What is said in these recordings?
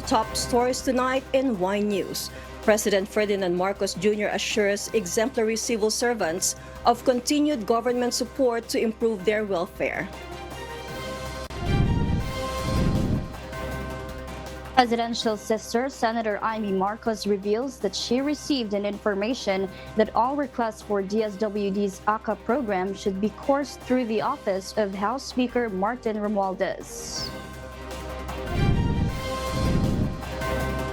top stories tonight in Wine News. President Ferdinand Marcos Jr. assures exemplary civil servants of continued government support to improve their welfare. Presidential sister Senator Amy Marcos reveals that she received an information that all requests for DSWD's AKAP program should be coursed through the office of House Speaker Martin Romualdez.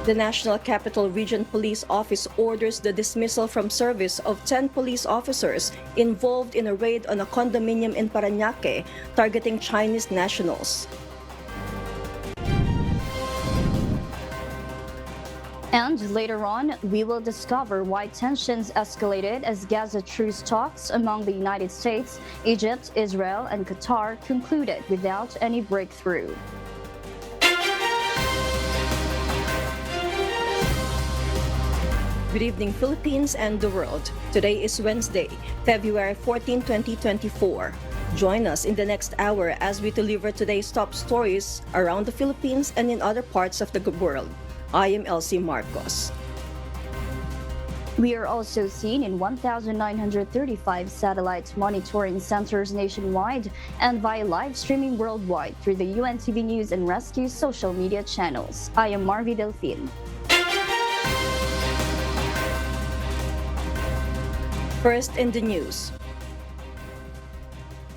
The National Capital Region Police Office orders the dismissal from service of 10 police officers involved in a raid on a condominium in Parañaque targeting Chinese nationals. And later on, we will discover why tensions escalated as Gaza truce talks among the United States, Egypt, Israel, and Qatar concluded without any breakthrough. Good evening, Philippines and the world. Today is Wednesday, February 14, 2024. Join us in the next hour as we deliver today's top stories around the Philippines and in other parts of the world. I am Elsie Marcos. We are also seen in 1,935 satellite monitoring centers nationwide and via live streaming worldwide through the UNTV News and Rescue social media channels. I am Marvi Delfin. First in the news.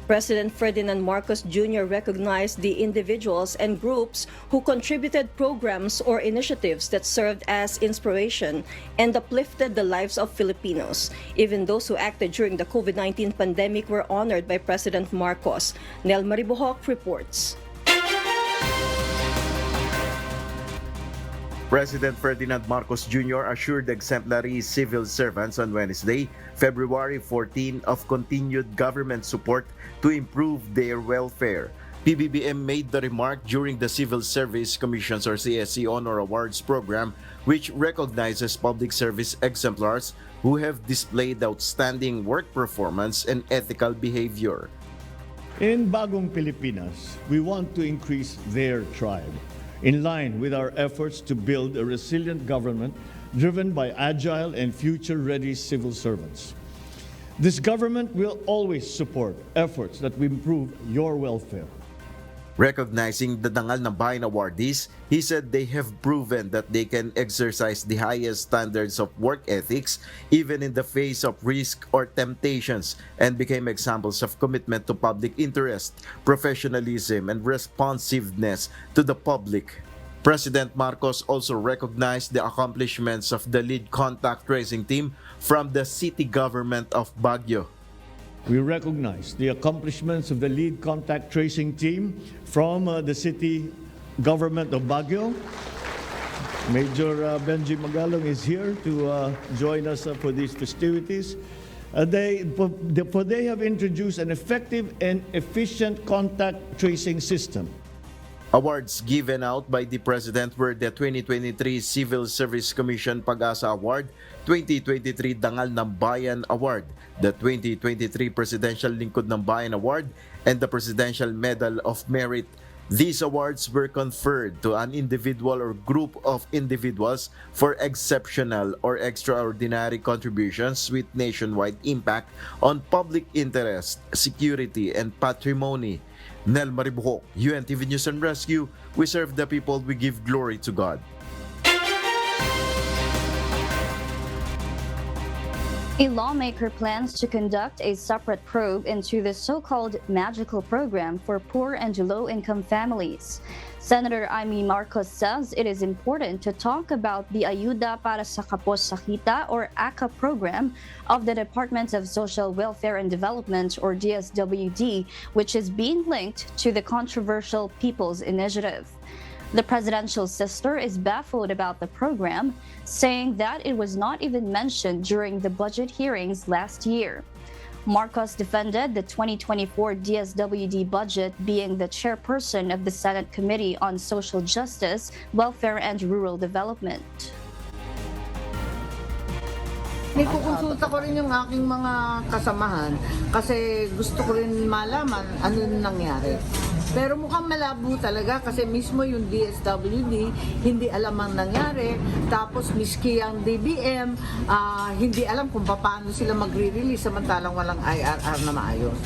President Ferdinand Marcos Jr. recognized the individuals and groups who contributed programs or initiatives that served as inspiration and uplifted the lives of Filipinos. Even those who acted during the COVID-19 pandemic were honored by President Marcos. Nel Maribojoc reports. President Ferdinand Marcos Jr. assured exemplary civil servants on Wednesday, February 14, of continued government support to improve their welfare. PBBM made the remark during the Civil Service Commission's or CSC Honor Awards program, which recognizes public service exemplars who have displayed outstanding work performance and ethical behavior. In Bagong Pilipinas, we want to increase their tribe, in line with our efforts to build a resilient government driven by agile and future-ready civil servants. This government will always support efforts that will improve your welfare. Recognizing the Dangal ng Bayan awardees, he said they have proven that they can exercise the highest standards of work ethics even in the face of risk or temptations and became examples of commitment to public interest, professionalism, and responsiveness to the public. President Marcos also recognized the accomplishments of the lead contact tracing team from the city government of Baguio. We recognize the accomplishments of the lead contact tracing team from the city government of Baguio. Major Benji Magalong is here to join us for these festivities. They have introduced an effective and efficient contact tracing system. Awards given out by the President were the 2023 Civil Service Commission Pag-asa Award, 2023 Dangal ng Bayan Award, the 2023 Presidential Lingkod ng Bayan Award, and the Presidential Medal of Merit. These awards were conferred to an individual or group of individuals for exceptional or extraordinary contributions with nationwide impact on public interest, security, and patrimony. Nel Maribojoc, UNTV News and Rescue, we serve the people, we give glory to God. A lawmaker plans to conduct a separate probe into the so-called magical program for poor and low-income families. Senator Amy Marcos says it is important to talk about the Ayuda para sa Kapos Sakita or AKAP program of the Department of Social Welfare and Development or DSWD, which is being linked to the controversial People's Initiative. The presidential sister is baffled about the program, saying that it was not even mentioned during the budget hearings last year. Marcos defended the 2024 DSWD budget, being the chairperson of the Senate Committee on Social Justice, Welfare and Rural Development. May kukonsulta ko rin yung aking mga kasamahan kasi gusto ko rin malaman ano nangyari. Pero mukhang malabo talaga kasi mismo yung DSWD hindi alam ang nangyari. Tapos miski ang DBM, hindi alam kung paano sila magre-release samantalang walang IRR na maayos.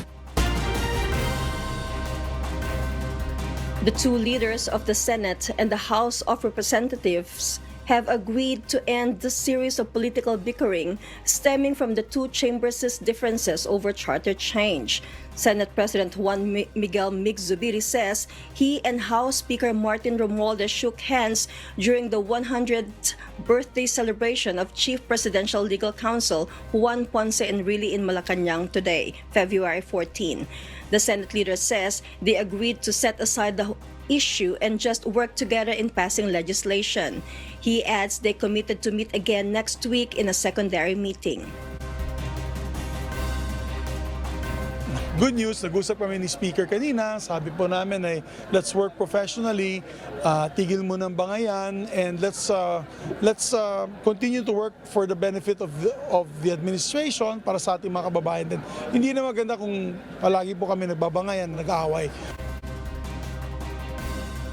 The two leaders of the Senate and the House of Representatives have agreed to end the series of political bickering stemming from the two chambers' differences over charter change. Senate President Juan Miguel Mig Zubiri says he and House Speaker Martin Romualdez shook hands during the 100th birthday celebration of Chief Presidential Legal Counsel Juan Ponce Enrile in Malacanang today, February 14. The Senate leader says they agreed to set aside the issue and just work together in passing legislation. He adds they committed to meet again next week in a secondary meeting. Good news, nag-usap kami ni Speaker kanina, sabi po namin ay let's work professionally, tigil mo ng bangayan, and let's continue to work for the benefit of the administration para sa ating mga kababayan din. Hindi na maganda kung palagi po kami nagbabangayan, nag-aaway.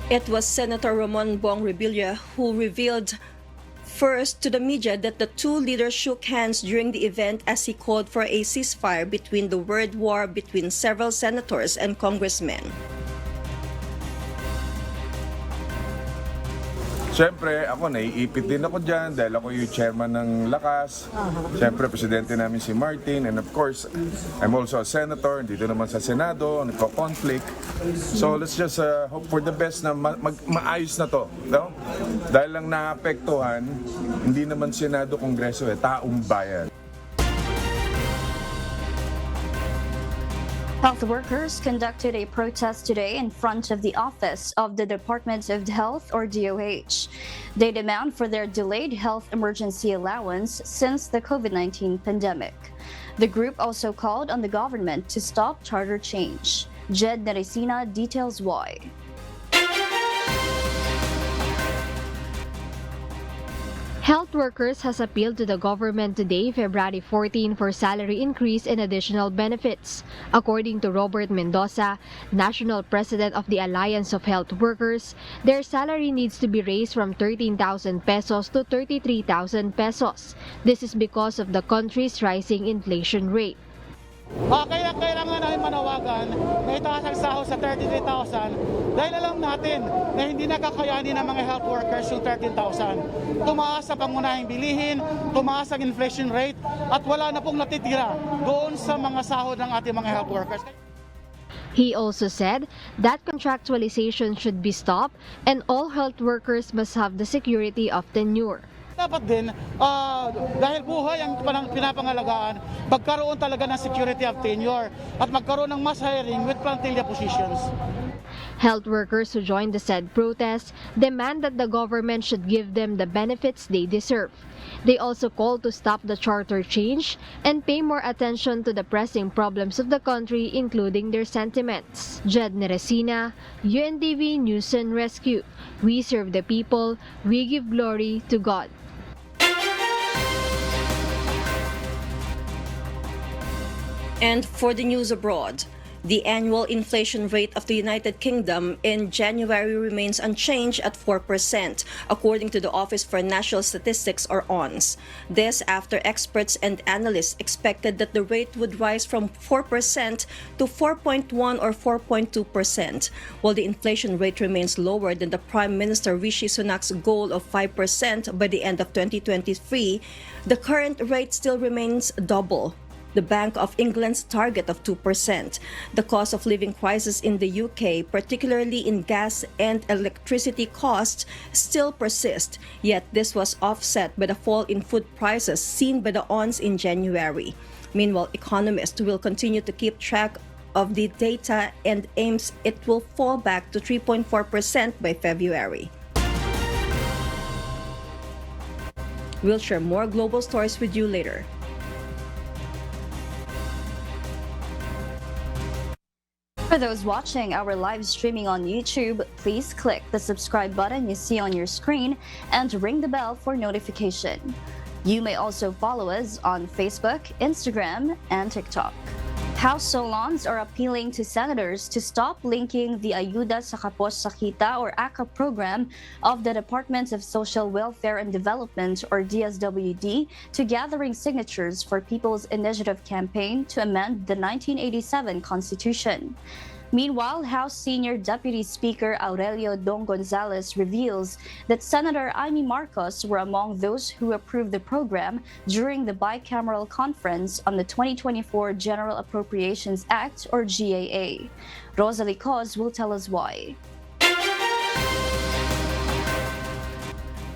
It was Senator Ramon Bong Revilla who revealed first to the media that the two leaders shook hands during the event as he called for a ceasefire between the word war between several senators and congressmen. Siyempre, ako naiipit din ako dyan dahil ako yung chairman ng Lakas. Siyempre, presidente namin si Martin. And of course, I'm also a senator. Dito naman sa Senado, nagko-conflict. So let's just hope for the best na maayos na to. No? Dahil lang naapektuhan, hindi naman Senado, Kongreso, taong bayan. Health workers conducted a protest today in front of the office of the Department of Health, or DOH. They demand for their delayed health emergency allowance since the COVID-19 pandemic. The group also called on the government to stop charter change. Jed Neresina details why. Health workers has appealed to the government today, February 14, for salary increase and additional benefits. According to Robert Mendoza, National President of the Alliance of Health Workers, their salary needs to be raised from 13,000 pesos to 33,000 pesos. This is because of the country's rising inflation rate. Kaya kailangan namin manawagan na itaas ang sahod sa 33,000 dahil alam natin na hindi nakakayanin ng mga health workers yung 13,000. Tumaas sa pangunahing bilihin, tumaas ang inflation rate at wala na pong natitira doon sa mga sahod ng ating mga health workers. He also said that contractualization should be stopped and all health workers must have the security of tenure. Dapat din, dahil buhay ang pinapangalagaan, magkaroon talaga ng security of tenure at magkaroon ng mass hiring with plantilla positions. Health workers who joined the said protest demand that the government should give them the benefits they deserve. They also call to stop the charter change and pay more attention to the pressing problems of the country, including their sentiments. Jed Neresina, UNTV News and Rescue. We serve the people, we give glory to God. And for the news abroad, the annual inflation rate of the United Kingdom in January remains unchanged at 4%, according to the Office for National Statistics, or ONS. This after experts and analysts expected that the rate would rise from 4% to 4.1 or 4.2%, while the inflation rate remains lower than the Prime Minister Rishi Sunak's goal of 5% by the end of 2023. The current rate still remains double the Bank of England's target of 2%. The cost of living crisis in the UK, particularly in gas and electricity costs, still persist, yet this was offset by the fall in food prices seen by the ONS in January. Meanwhile, economists will continue to keep track of the data and aims it will fall back to 3.4% by February. We'll share more global stories with you later. For those watching our live streaming on YouTube, please click the subscribe button you see on your screen and ring the bell for notification. You may also follow us on Facebook, Instagram, and TikTok. House Solons are appealing to senators to stop linking the Ayuda sa Kapos sa Kita or AKAP program of the Department of Social Welfare and Development or DSWD to gathering signatures for People's Initiative campaign to amend the 1987 Constitution. Meanwhile, House Senior Deputy Speaker Aurelio Dong Gonzalez reveals that Senator Amy Marcos were among those who approved the program during the bicameral conference on the 2024 General Appropriations Act or GAA. Rosalie Cos will tell us why.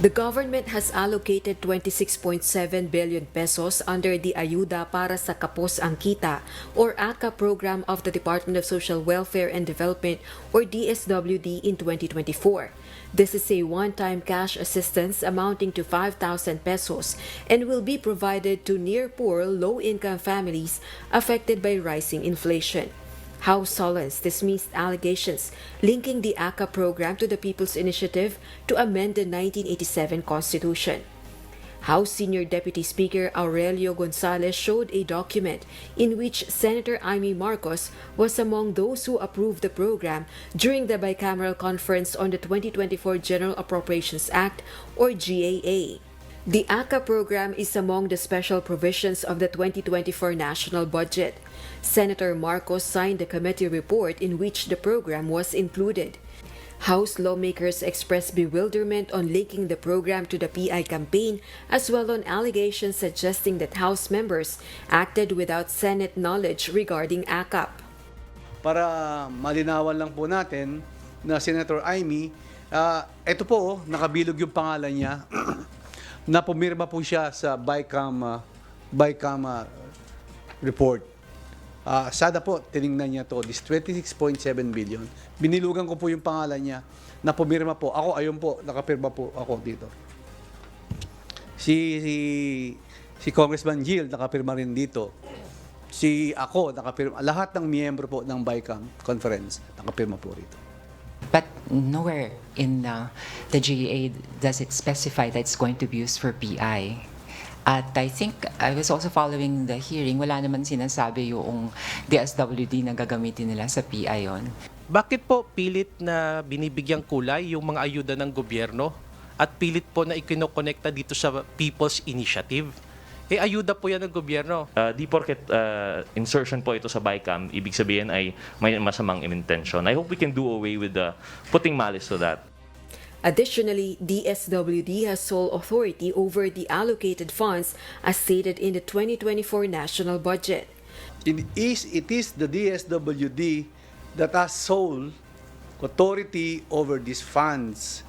The government has allocated 26.7 billion pesos under the Ayuda para sa Kapos ang Kita or AKAP program of the Department of Social Welfare and Development or DSWD in 2024. This is a one-time cash assistance amounting to 5,000 pesos and will be provided to near-poor, low-income families affected by rising inflation. House Solons dismissed allegations linking the AKAP program to the People's Initiative to amend the 1987 Constitution. House Senior Deputy Speaker Aurelio Gonzalez showed a document in which Senator Amy Marcos was among those who approved the program during the bicameral conference on the 2024 General Appropriations Act or GAA. The AKAP program is among the special provisions of the 2024 national budget. Senator Marcos signed the committee report in which the program was included. House lawmakers expressed bewilderment on linking the program to the PI campaign as well on allegations suggesting that House members acted without Senate knowledge regarding AKAP. Para malinawan lang po natin na Senator Amy, ito po, nakabilog yung pangalan niya na pumirma po siya sa BICAM report. Sada po, tiningnan niya to, this 26.7 billion. Binilugan ko po yung pangalan niya na pumirma po. Ako, ayun po, nakapirma po ako dito. Si Congressman Gil, nakapirma rin dito. Ako, nakapirma. Lahat ng miyembro po ng BICAM conference, nakapirma po rito. But nowhere in the GAA does it specify that it's going to be used for PI. At I think I was also following the hearing, wala naman sinasabi yung DSWD na gagamitin nila sa PI yon. Bakit po pilit na binibigyang kulay yung mga ayuda ng gobyerno at pilit po na ikinokonekta dito sa People's Initiative? Ayuda po yan ng gobyerno. Di porket insertion po ito sa BICAM, ibig sabihin ay may masamang intention. I hope we can do away with putting malice to that. Additionally, DSWD has sole authority over the allocated funds as stated in the 2024 national budget. It is the DSWD that has sole authority over these funds.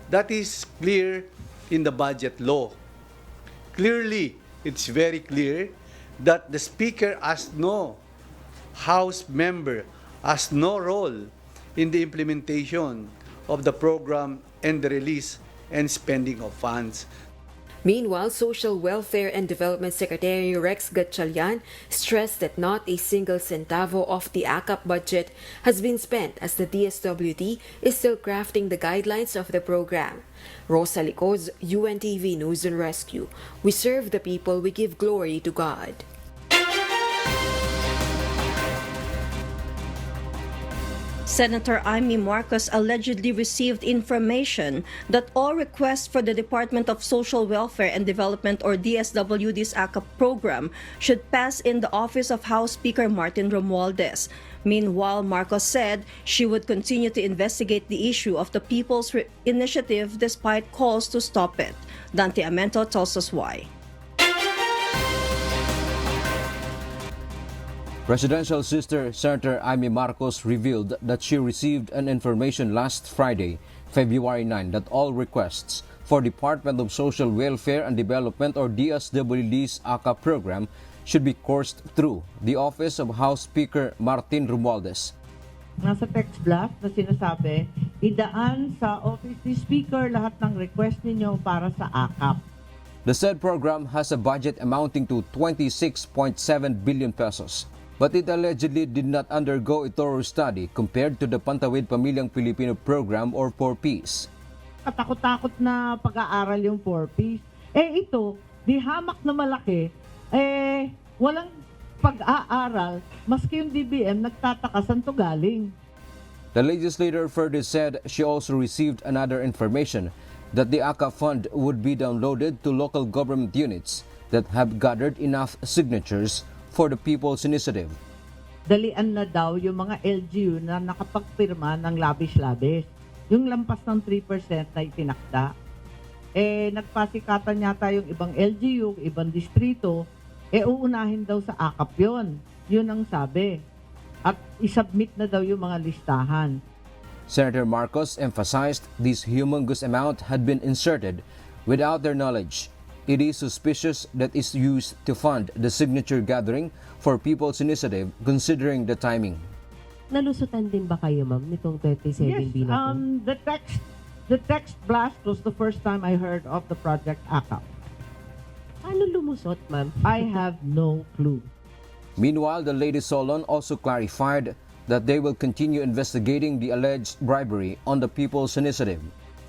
That is clear in the budget law. Clearly, it's very clear that the Speaker as no House member has no role in the implementation of the program and the release and spending of funds. Meanwhile, Social Welfare and Development Secretary Rex Gatchalian stressed that not a single centavo of the AKAP budget has been spent as the DSWD is still crafting the guidelines of the program. Rosalie Cos, UNTV News and Rescue. We serve the people, we give glory to God. Senator Amy Marcos allegedly received information that all requests for the Department of Social Welfare and Development or DSWD's AKAP program should pass in the office of House Speaker Martin Romualdez. Meanwhile, Marcos said she would continue to investigate the issue of the People's Initiative despite calls to stop it. Dante Amento tells us why. Presidential sister Senator Amy Marcos revealed that she received an information last Friday, February 9, that all requests for Department of Social Welfare and Development or DSWD's AKAP program should be coursed through the office of House Speaker Martin Romualdez. Nasa text blast na sinasabi, idaan sa office ni Speaker lahat ng request ninyo para sa AKAP. The said program has a budget amounting to 26.7 billion pesos. But it allegedly did not undergo a thorough study compared to the Pantawid Pamilyang Pilipino program or 4Ps. Katakot-takot na pag-aaral yung 4Ps. Ito, di hamak na malaki, walang pag-aaral, maski yung DBM nagtataka saan to galing. The legislator further said she also received another information that the AKAP fund would be downloaded to local government units that have gathered enough signatures for the People's Initiative. Dalian na daw yung mga LGU na nakapagpirma ng labis-labis. Yung lampas ng 3% na itinakda. Nagpasikatan yata yung ibang LGU, ibang distrito, uunahin daw sa AKAP yun. Yun ang sabi. At isubmit na daw yung mga listahan. Senator Marcos emphasized this humongous amount had been inserted without their knowledge. It is suspicious that it's used to fund the signature gathering for People's Initiative considering the timing. Nalusutan din ba kayo, ma'am, nitong 37B na to? The text blast was the first time I heard of the Project AKAP. Paano lumusot, ma'am? I have no clue. Meanwhile, the Lady Solon also clarified that they will continue investigating the alleged bribery on the People's Initiative.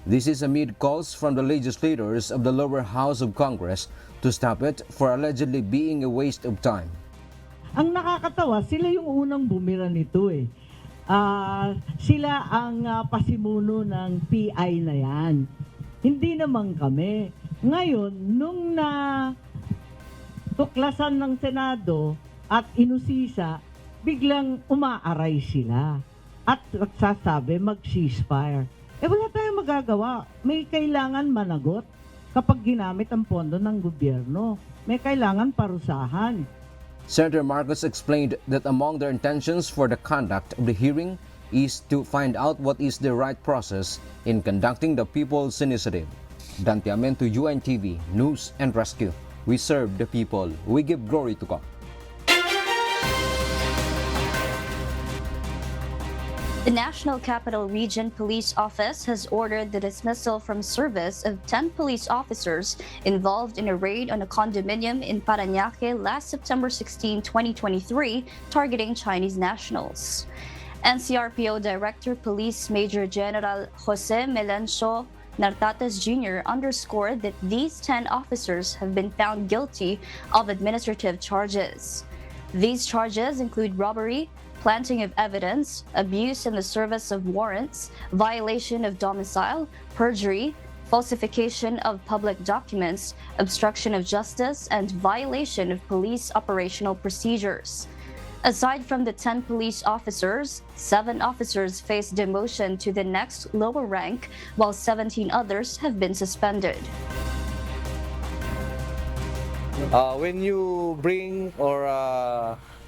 This is amid calls from the legislators of the lower house of Congress to stop it for allegedly being a waste of time. Ang nakakatawa, sila yung unang bumira nito eh. Sila ang pasimuno ng PI na yan. Hindi naman kami. Ngayon, nung tuklasan ng Senado at inusisa, biglang umaaray sila at nagsasabi mag-ceasefire. Wala tayong magagawa. May kailangan managot kapag ginamit ang pondo ng gobyerno. May kailangan parusahan. Senator Marcos explained that among their intentions for the conduct of the hearing is to find out what is the right process in conducting the People's Initiative. Dante Amento, UNTV, News and Rescue. We serve the people. We give glory to God. The National Capital Region Police Office has ordered the dismissal from service of 10 police officers involved in a raid on a condominium in Parañaque last September 16, 2023, targeting Chinese nationals. NCRPO Director Police Major General Jose Melencio Nartates Jr. underscored that these 10 officers have been found guilty of administrative charges. These charges include robbery, planting of evidence, abuse in the service of warrants, violation of domicile, perjury, falsification of public documents, obstruction of justice, and violation of police operational procedures. Aside from the 10 police officers, 7 officers face demotion to the next lower rank, while 17 others have been suspended. When you bring or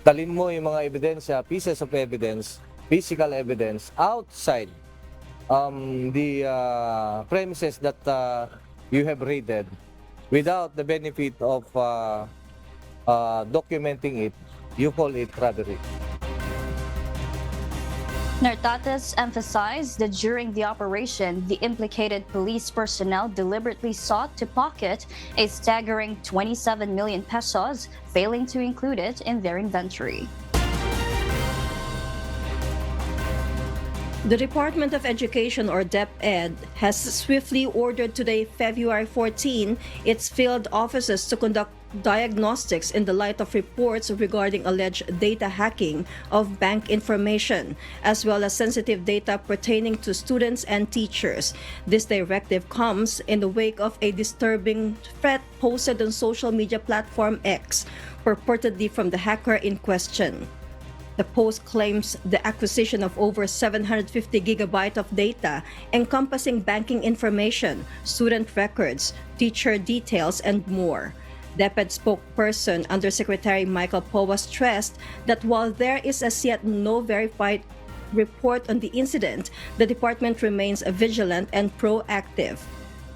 talin mo yung mga ebidensya, pieces of evidence, physical evidence outside the premises that you have raided without the benefit of documenting it, you call it robbery. Nartates emphasized that during the operation, the implicated police personnel deliberately sought to pocket a staggering 27 million pesos, failing to include it in their inventory. The Department of Education, or DepEd, has swiftly ordered today, February 14, its field offices to conduct diagnostics in the light of reports regarding alleged data hacking of bank information, as well as sensitive data pertaining to students and teachers. This directive comes in the wake of a disturbing threat posted on social media platform X, purportedly from the hacker in question. The post claims the acquisition of over 750 gigabytes of data encompassing banking information, student records, teacher details, and more. DepEd spokesperson Undersecretary Michael Powa stressed that while there is as yet no verified report on the incident, the department remains vigilant and proactive.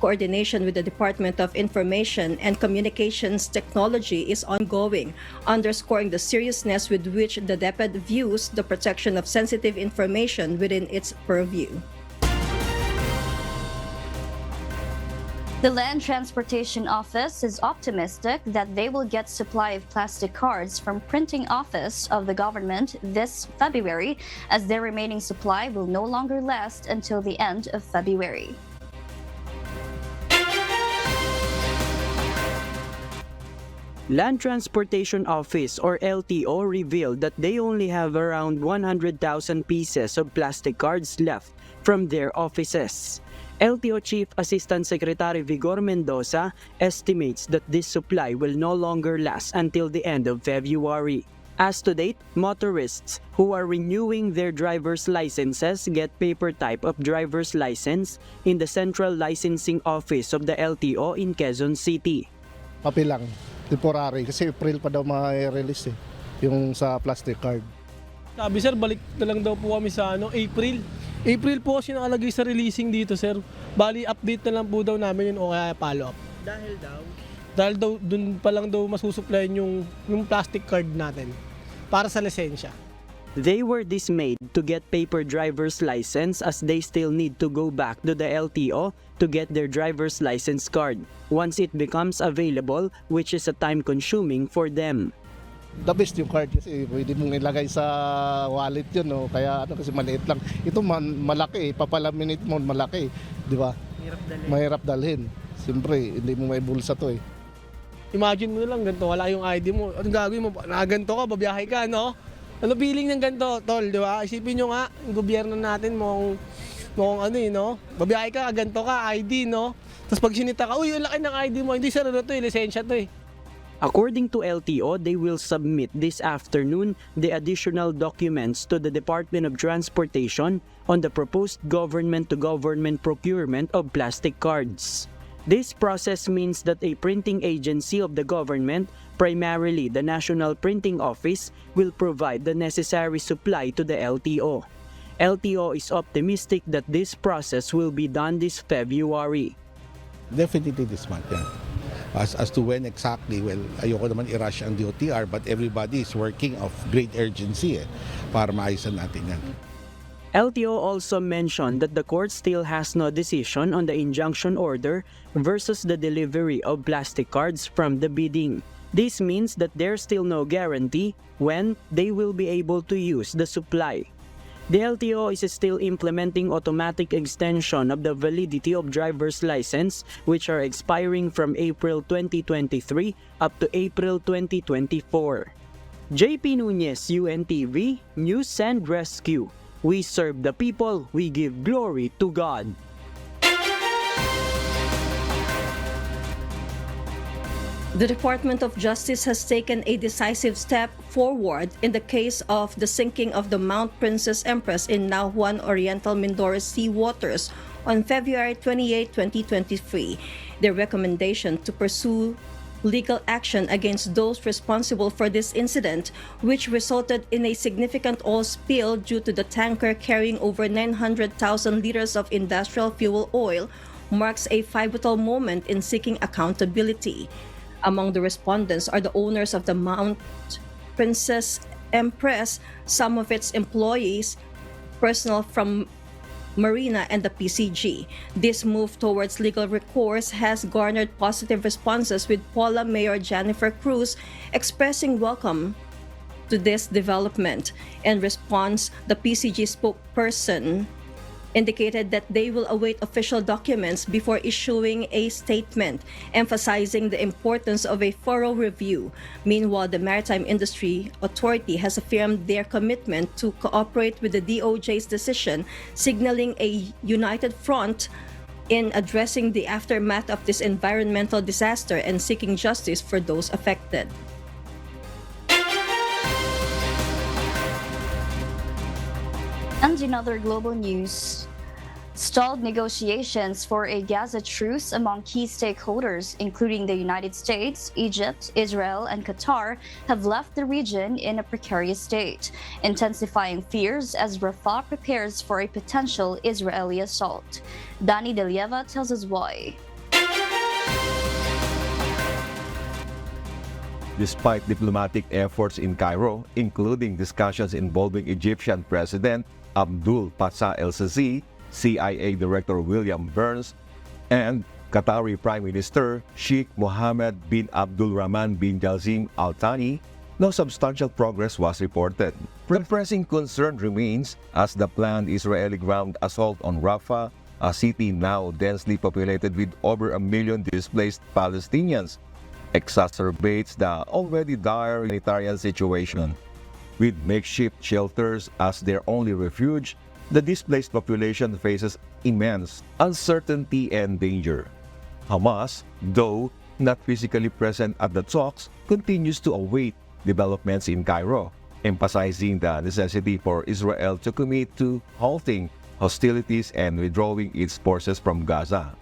Coordination with the Department of Information and Communications Technology is ongoing, underscoring the seriousness with which the DepEd views the protection of sensitive information within its purview. The Land Transportation Office is optimistic that they will get supply of plastic cards from printing office of the government this February, as their remaining supply will no longer last until the end of February. Land Transportation Office or LTO revealed that they only have around 100,000 pieces of plastic cards left from their offices. LTO Chief Assistant Secretary Vigor Mendoza estimates that this supply will no longer last until the end of February. As to date, motorists who are renewing their driver's licenses get paper type of driver's license in the Central Licensing Office of the LTO in Quezon City. Papel lang, temporary, kasi April pa daw ma-release yung sa plastic card. Sabi sir, balik na lang daw po kami sa April. April po kasi nakalagay sa releasing dito sir. Bali, update na lang po daw namin yun o kaya follow up. Dahil daw dun pa lang daw masusuplayan yung plastic card natin para sa lisensya. They were dismayed to get paper driver's license as they still need to go back to the LTO to get their driver's license card once it becomes available, which is a time-consuming for them. The best yung card kasi pwede mong ilagay sa wallet yun, no? Kaya kasi maliit lang. Ito malaki, papalaminate mo malaki, di ba? Mahirap dalhin. Siyempre, hindi mo may bulsa to Imagine mo na lang, ganito, wala yung ID mo. Anong gagawin mo? Ganito ka, babiyahe ka, no? Ano feeling ng ganito, tol, di ba? Isipin nyo nga, yung gobyerno natin, no? Babiyahe ka, ganito ka, ID, no? Tapos pag sinita ka, uy, ang laki ng ID mo, hindi sarado to lisensya to According to LTO, they will submit this afternoon the additional documents to the Department of Transportation on the proposed government-to-government procurement of plastic cards. This process means that a printing agency of the government, primarily the National Printing Office, will provide the necessary supply to the LTO. LTO is optimistic that this process will be done this February. Definitely this month, yeah. As to when exactly, well, ayoko naman i-rush ang DOTR, but everybody is working of great urgency para maayusan natin yan. LTO also mentioned that the court still has no decision on the injunction order versus the delivery of plastic cards from the bidding. This means that there's still no guarantee when they will be able to use the supply. The LTO is still implementing automatic extension of the validity of driver's license, which are expiring from April 2023 up to April 2024. JP Nunez, UNTV, News and Rescue. We serve the people, we give glory to God. The Department of Justice has taken a decisive step forward in the case of the sinking of the MT Princess Empress in Nahuan Oriental Mindoro Sea waters on February 28, 2023. Their recommendation to pursue legal action against those responsible for this incident, which resulted in a significant oil spill due to the tanker carrying over 900,000 liters of industrial fuel oil, marks a pivotal moment in seeking accountability. Among the respondents are the owners of the MT Princess Empress, some of its employees, personnel from Marina, and the PCG. This move towards legal recourse has garnered positive responses, with Paula Mayor Jennifer Cruz expressing welcome to this development. In response, the PCG spokesperson indicated that they will await official documents before issuing a statement, emphasizing the importance of a thorough review. Meanwhile, the Maritime Industry Authority has affirmed their commitment to cooperate with the DOJ's decision, signaling a united front in addressing the aftermath of this environmental disaster and seeking justice for those affected. And in other global news, stalled negotiations for a Gaza truce among key stakeholders, including the United States, Egypt, Israel, and Qatar, have left the region in a precarious state, intensifying fears as Rafah prepares for a potential Israeli assault. Dani Delieva tells us why. Despite diplomatic efforts in Cairo, including discussions involving Egyptian President Abdul Fattah el-Sisi, CIA Director William Burns, and Qatari Prime Minister Sheikh Mohammed bin Abdul Rahman bin Jassim Al Thani, no substantial progress was reported. The pressing concern remains as the planned Israeli ground assault on Rafah, a city now densely populated with over 1 million displaced Palestinians, exacerbates the already dire humanitarian situation. With makeshift shelters as their only refuge, the displaced population faces immense uncertainty and danger. Hamas, though not physically present at the talks, continues to await developments in Cairo, emphasizing the necessity for Israel to commit to halting hostilities and withdrawing its forces from Gaza.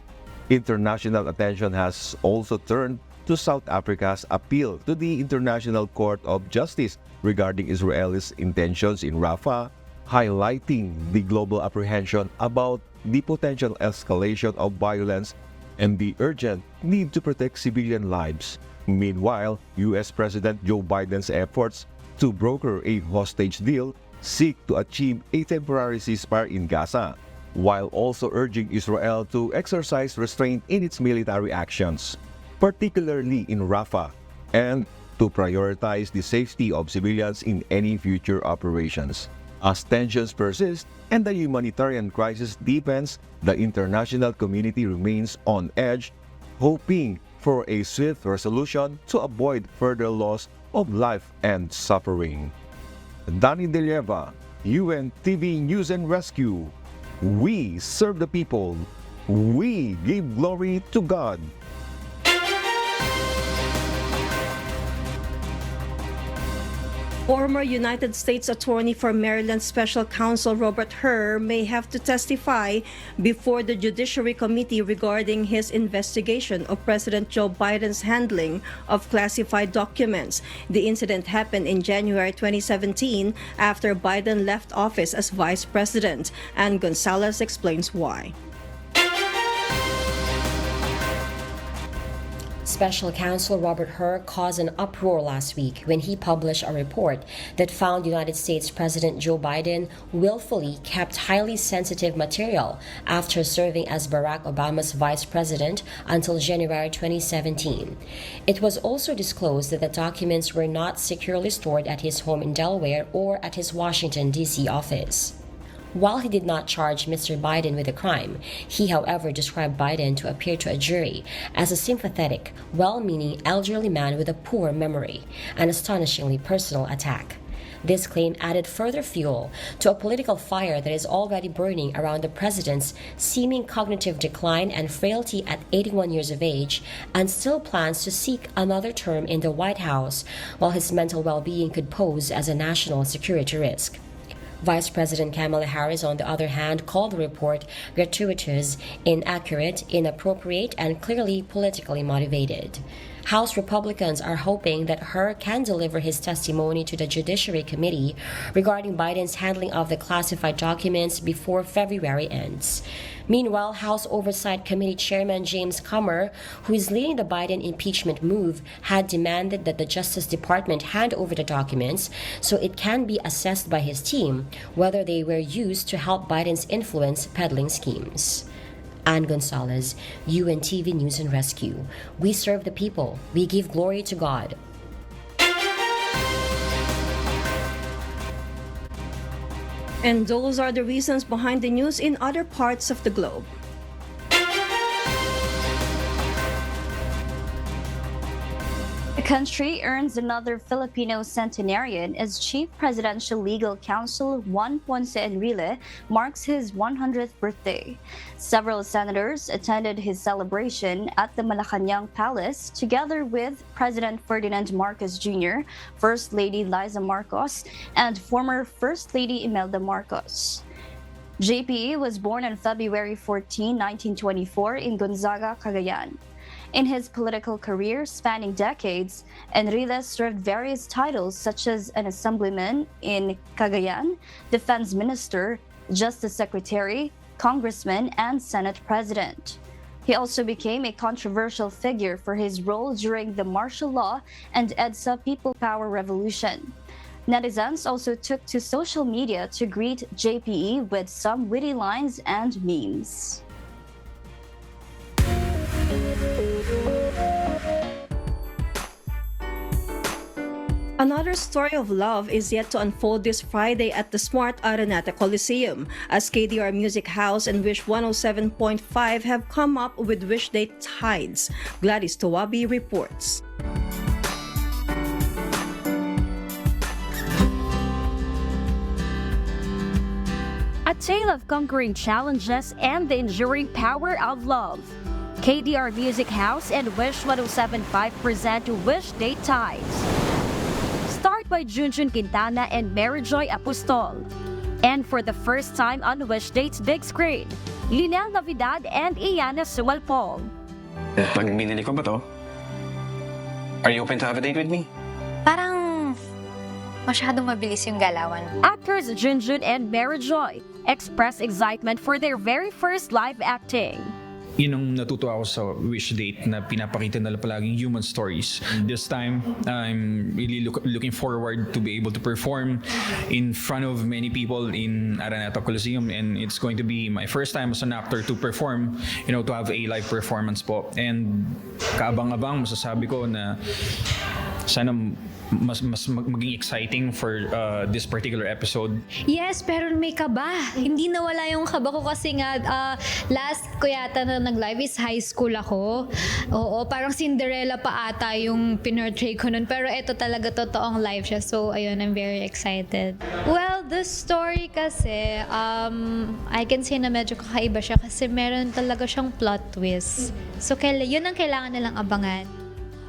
International attention has also turned to South Africa's appeal to the International Court of Justice regarding Israel's intentions in Rafah, highlighting the global apprehension about the potential escalation of violence and the urgent need to protect civilian lives. Meanwhile, U.S. President Joe Biden's efforts to broker a hostage deal seek to achieve a temporary ceasefire in Gaza, while also urging Israel to exercise restraint in its military actions, particularly in Rafah, and to prioritize the safety of civilians in any future operations. As tensions persist and the humanitarian crisis deepens, the international community remains on edge, hoping for a swift resolution to avoid further loss of life and suffering. Danny De Lieva, UNTV News and Rescue. We serve the people. We give glory to God. Former United States Attorney for Maryland Special Counsel Robert Hur may have to testify before the Judiciary Committee regarding his investigation of President Joe Biden's handling of classified documents. The incident happened in January 2017 after Biden left office as vice president, and Gonzalez explains why. Special Counsel Robert Hur caused an uproar last week when he published a report that found United States President Joe Biden willfully kept highly sensitive material after serving as Barack Obama's vice president until January 2017. It was also disclosed that the documents were not securely stored at his home in Delaware or at his Washington, D.C. office. While he did not charge Mr. Biden with a crime, he, however, described Biden to appear to a jury as a sympathetic, well-meaning elderly man with a poor memory, an astonishingly personal attack. This claim added further fuel to a political fire that is already burning around the president's seeming cognitive decline and frailty at 81 years of age, and still plans to seek another term in the White House, while his mental well-being could pose as a national security risk. Vice President Kamala Harris, on the other hand, called the report gratuitous, inaccurate, inappropriate, and clearly politically motivated. House Republicans are hoping that Hur can deliver his testimony to the Judiciary Committee regarding Biden's handling of the classified documents before February ends. Meanwhile, House Oversight Committee Chairman James Comer, who is leading the Biden impeachment move, had demanded that the Justice Department hand over the documents so it can be assessed by his team whether they were used to help Biden's influence peddling schemes. Ann Gonzalez, UNTV News and Rescue. We serve the people. We give glory to God. And those are the reasons behind the news in other parts of the globe. The country earns another Filipino centenarian as Chief Presidential Legal Counsel Juan Ponce Enrile marks his 100th birthday. Several senators attended his celebration at the Malacanang Palace together with President Ferdinand Marcos Jr., First Lady Liza Marcos, and former First Lady Imelda Marcos. JPE was born on February 14, 1924 in Gonzaga, Cagayan. In his political career spanning decades, Enrile served various titles such as an assemblyman in Cagayan, defense minister, justice secretary, congressman, and Senate president. He also became a controversial figure for his role during the martial law and EDSA People Power Revolution. Netizens also took to social media to greet JPE with some witty lines and memes. Another story of love is yet to unfold this Friday at the Smart Araneta Coliseum, as KDR Music House and Wish 107.5 have come up with Wish Day Tides. Gladys Tawabi reports. A tale of conquering challenges and the enduring power of love. KDR Music House and Wish 107.5 present Wish Day Tides. Start by Junjun Quintana and Mary Joy Apostol. And for the first time on Wish Day's big screen, Linel Navidad and Iana Suwalpong. Pag binili ko ba to? Are you open to have a date with me? Parang masyadong mabilis yung galawan. Actors Junjun and Mary Joy express excitement for their very first live acting. Yun ang natutuwa ako sa Wish Date na pinapakita nila palaging human stories. This time, I'm really looking forward to be able to perform in front of many people in Araneta Coliseum, and it's going to be my first time as an actor to perform, to have a live performance po. And kaabang-abang, masasabi ko na sana mas maging exciting for this particular episode. Yes, pero may kaba. Hindi nawala yung kaba ko kasi nga last ko yata na nag-live is high school ako. Oo, parang Cinderella pa ata yung pinortray ko nun. Pero ito talaga totoong live siya. So, ayun, I'm very excited. Well, the story kasi, I can say na medyo kakaiba siya kasi meron talaga siyang plot twist. So, yun ang kailangan nilang abangan.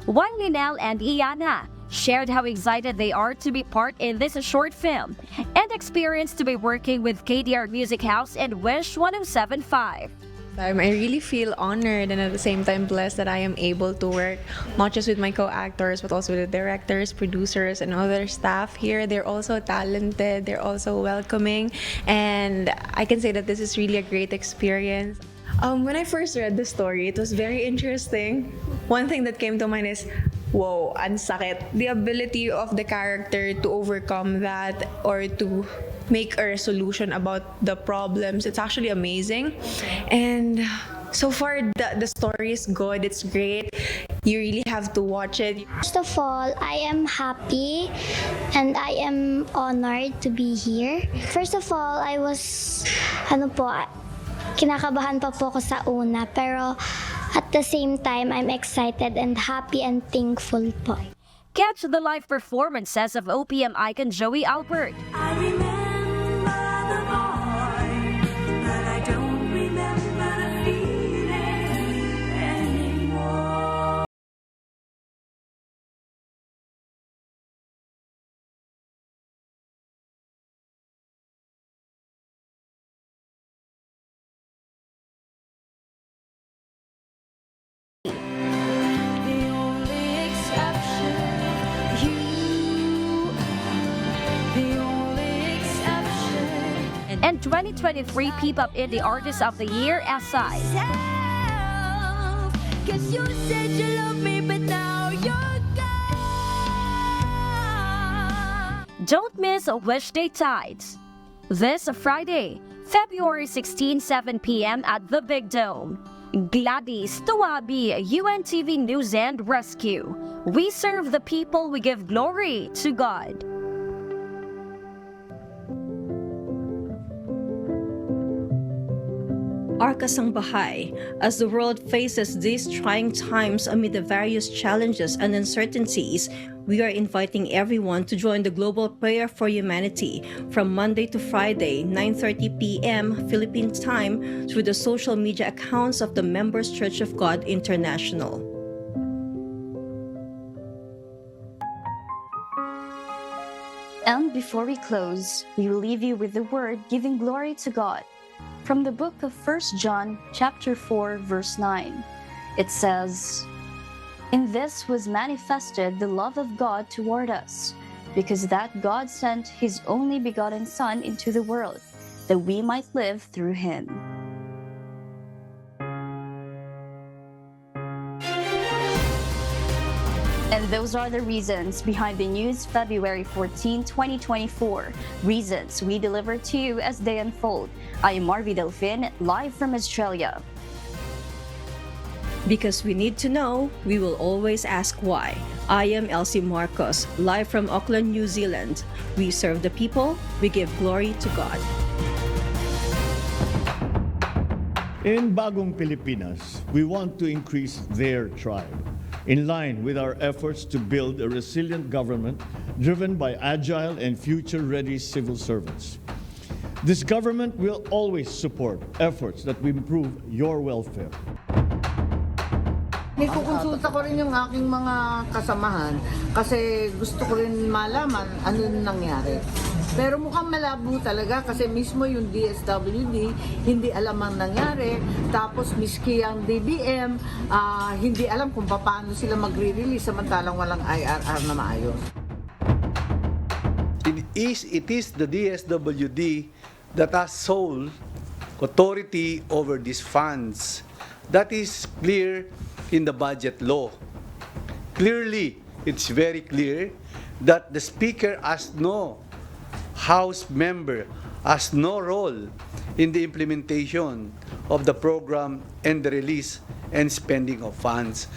Juan Linel and Iana shared how excited they are to be part in this short film and experience to be working with KDR Music House and Wish 107.5. I really feel honored and at the same time blessed that I am able to work not just with my co-actors but also with the directors, producers, and other staff here. They're also talented, they're also welcoming, and I can say that this is really a great experience. When I first read the story, it was very interesting. One thing that came to mind is, whoa, ang sakit. The ability of the character to overcome that or to make a resolution about the problems, it's actually amazing. And so far, the story is good, it's great. You really have to watch it. First of all, I am happy and I am honored to be here. First of all, I was, kinakabahan pa po ako sa una, pero at the same time, I'm excited and happy and thankful po. Catch the live performances of OPM icon Joey Albert. And 2023 P-Pop Indie Artist of the Year, SI. Don't miss Wish Day Tides. This Friday, February 16, 7 p.m. at the Big Dome. Gladys Tawabi, UNTV News and Rescue. We serve the people, we give glory to God. Arkasang Bahay, as the world faces these trying times amid the various challenges and uncertainties, we are inviting everyone to join the global prayer for humanity from Monday to Friday, 9:30 p.m. Philippine time through the social media accounts of the Members Church of God International. And before we close, we will leave you with the word giving glory to God. From the book of 1 John chapter 4 verse 9, it says, "In this was manifested the love of God toward us, because that God sent his only begotten Son into the world, that we might live through him." And those are the reasons behind the news February 14, 2024. Reasons we deliver to you as they unfold. I am Marvi Delfin, live from Australia. Because we need to know, we will always ask why. I am Elsie Marcos, live from Auckland, New Zealand. We serve the people, we give glory to God. In Bagong Pilipinas, we want to increase their tribe, in line with our efforts to build a resilient government driven by agile and future-ready civil servants. This government will always support efforts that will improve your welfare. Nikukonsulta ko rin yung aking mga kasamahan kasi gusto ko rin malaman ano yung nangyari. Pero mukhang malabo talaga kasi mismo yung DSWD hindi alam ang nangyari. Tapos miski ang DBM, hindi alam kung paano sila magre-release samantalang walang IRR na maayos. It is the DSWD that has sole authority over these funds. That is clear in the budget law. Clearly, it's very clear that the Speaker has no House member, has no role in the implementation of the program and the release and spending of funds.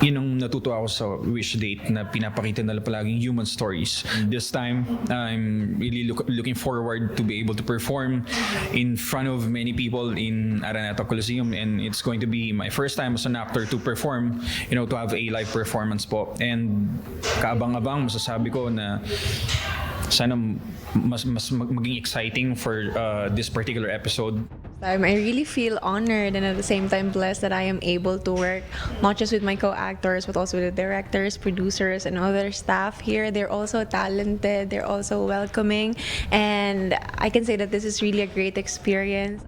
Yun ang natutuwa ako sa wish date na pinapakita nila palaging human stories. This time, I'm really looking forward to be able to perform in front of many people in Araneta Coliseum, and it's going to be my first time as an actor to perform, to have a live performance po. And kaabang-abang masasabi ko na sana mas maging exciting for this particular episode. I really feel honored and at the same time blessed that I am able to work not just with my co-actors but also with the directors, producers, and other staff here. They're also talented, they're also welcoming, and I can say that this is really a great experience.